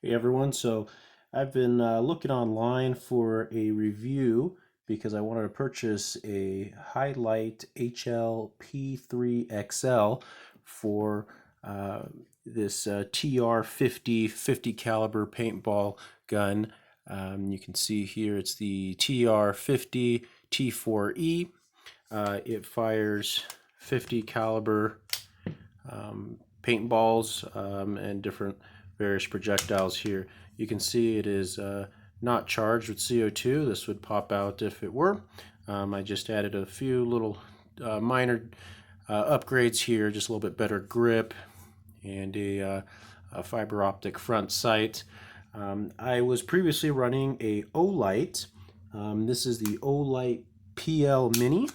Hey everyone, so I've been looking online for a review because I wanted to purchase a HiLight HL-P3XL for this TR50 50 caliber paintball gun. You can see here it's the TR50 T4E. It fires 50 caliber paintballs and different various projectiles here. You can see it is not charged with CO2. This would pop out if it were. I just added a few little minor upgrades here, just a little bit better grip and a fiber optic front sight. I was previously running a Olight. This is the Olight PL Mini,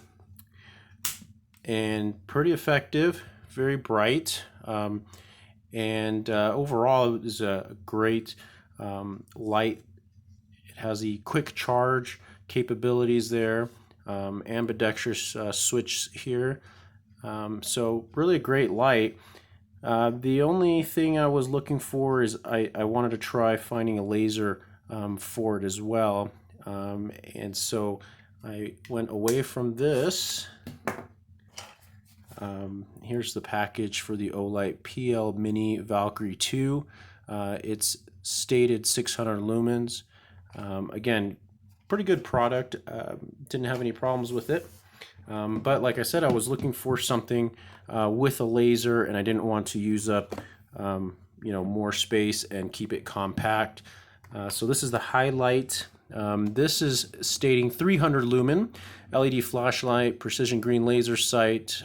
and pretty effective, very bright, and overall it is a great light. It has the quick charge capabilities there, ambidextrous switch here, so really a great light. The only thing I was looking for is I wanted to try finding a laser for it as well, and so I went away from this. Here's the package for the Olight PL Mini Valkrie 2. It's stated 600 lumens. Again, pretty good product. Didn't have any problems with it. But like I said, I was looking for something with a laser, and I didn't want to use up more space and keep it compact. So this is the HiLight. This is stating 300 lumen LED flashlight, precision green laser sight,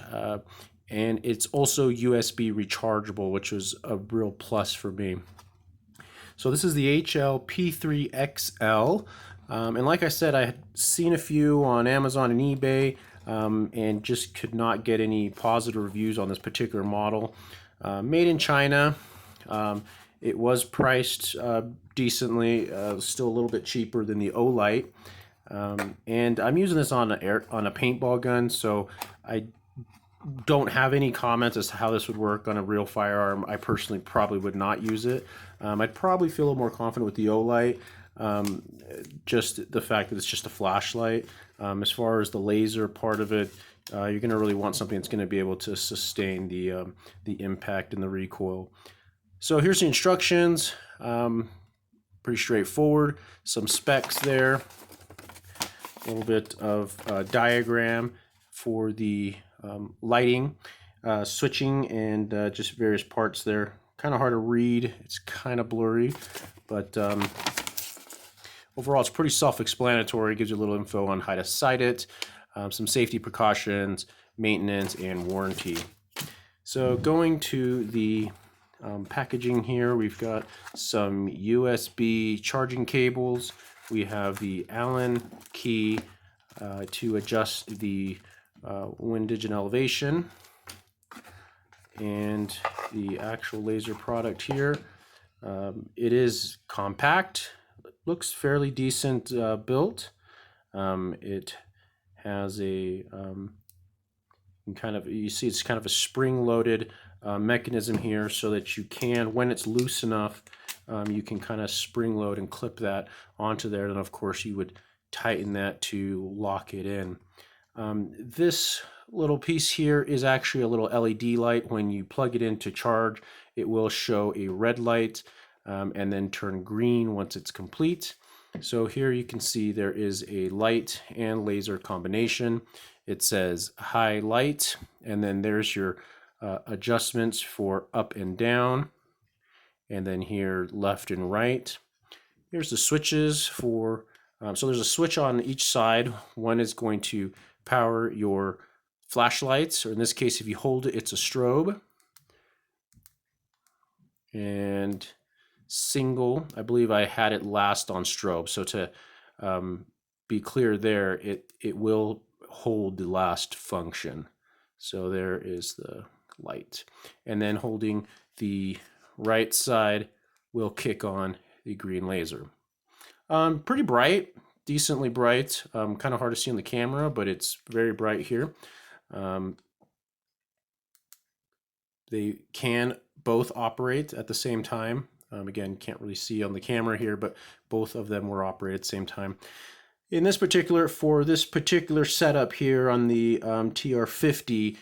and it's also USB rechargeable, which was a real plus for me. So this is the HL-P3XL, and like I said, I had seen a few on Amazon and eBay, and just could not get any positive reviews on this particular model. Made in China. It was priced decently, still a little bit cheaper than the Olight. And I'm using this on a paintball gun, so I don't have any comments as to how this would work on a real firearm. I personally probably would not use it. I'd probably feel a little more confident with the Olight, just the fact that it's just a flashlight. As far as the laser part of it, you're going to really want something that's going to be able to sustain the impact and the recoil. So here's the instructions. Pretty straightforward. Some specs there. A little bit of diagram for the lighting, switching, and just various parts there. Kind of hard to read. It's kind of blurry, but overall it's pretty self-explanatory. It gives you a little info on how to sight it, some safety precautions, maintenance, and warranty. So going to the packaging here, we've got some USB charging cables. We have the Allen key to adjust the windage and elevation, and the actual laser product here. It is compact, looks fairly decent built. It has a you see it's kind of a spring-loaded mechanism here, so that you can, when it's loose enough, you can kind of spring load and clip that onto there. And of course you would tighten that to lock it in. This little piece here is actually a little LED light. When you plug it in to charge, it will show a red light and then turn green once it's complete. So here you can see there is a light and laser combination. It says HiLight, and then there's your adjustments for up and down, and then here left and right. Here's the switches for, so there's a switch on each side. One is going to power your flashlights, or in this case, if you hold it, it's a strobe. And single, I believe I had it last on strobe. So to be clear there, it will hold the last function. So there is the light. And then holding the right side will kick on the green laser. Pretty bright, decently bright. Kind of hard to see on the camera, but it's very bright here. They can both operate at the same time. Again, can't really see on the camera here, but both of them were operated at the same time. In this particular, for this particular setup here on the TR50,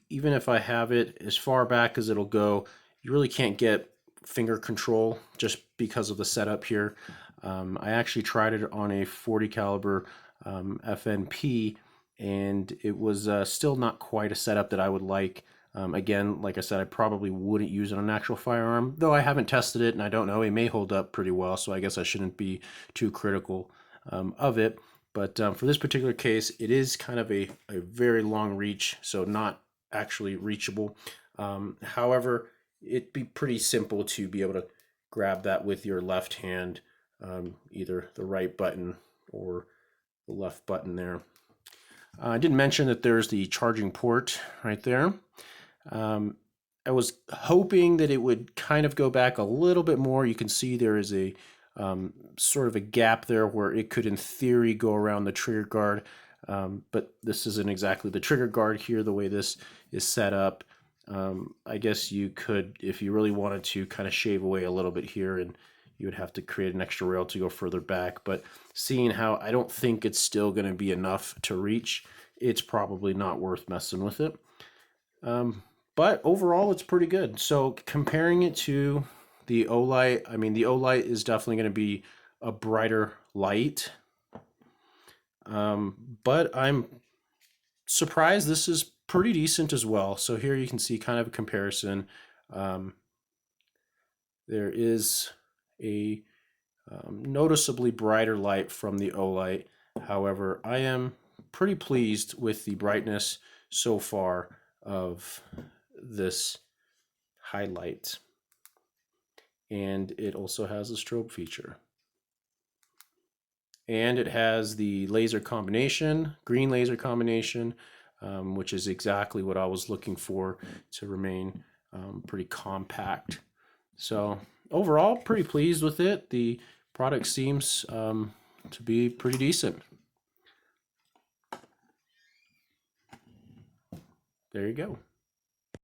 even if I have it as far back as it'll go, you really can't get finger control just because of the setup here. I actually tried it on a 40 caliber FNP, and it was still not quite a setup that I would like. Again, like I said, I probably wouldn't use it on an actual firearm, though I haven't tested it and I don't know. It may hold up pretty well, so I guess I shouldn't be too critical of it. But for this particular case, it is kind of a very long reach, so not actually reachable. However, it'd be pretty simple to be able to grab that with your left hand, either the right button or the left button there. I didn't mention that there's the charging port right there. I was hoping that it would kind of go back a little bit more. You can see there is a sort of a gap there where it could in theory go around the trigger guard, but this isn't exactly the trigger guard here the way this is set up. I guess you could, if you really wanted to, kind of shave away a little bit here, and you would have to create an extra rail to go further back. But seeing how I don't think it's still going to be enough to reach, it's probably not worth messing with it. But overall, it's pretty good. So comparing it to the Olight, I mean, the Olight is definitely going to be a brighter light. But I'm surprised this is pretty decent as well. So here you can see kind of a comparison. There is a noticeably brighter light from the Olight. However, I am pretty pleased with the brightness so far of this HiLight. And it also has a strobe feature. And it has the laser combination, green laser combination, which is exactly what I was looking for to remain pretty compact. So overall, pretty pleased with it. The product seems to be pretty decent. There you go.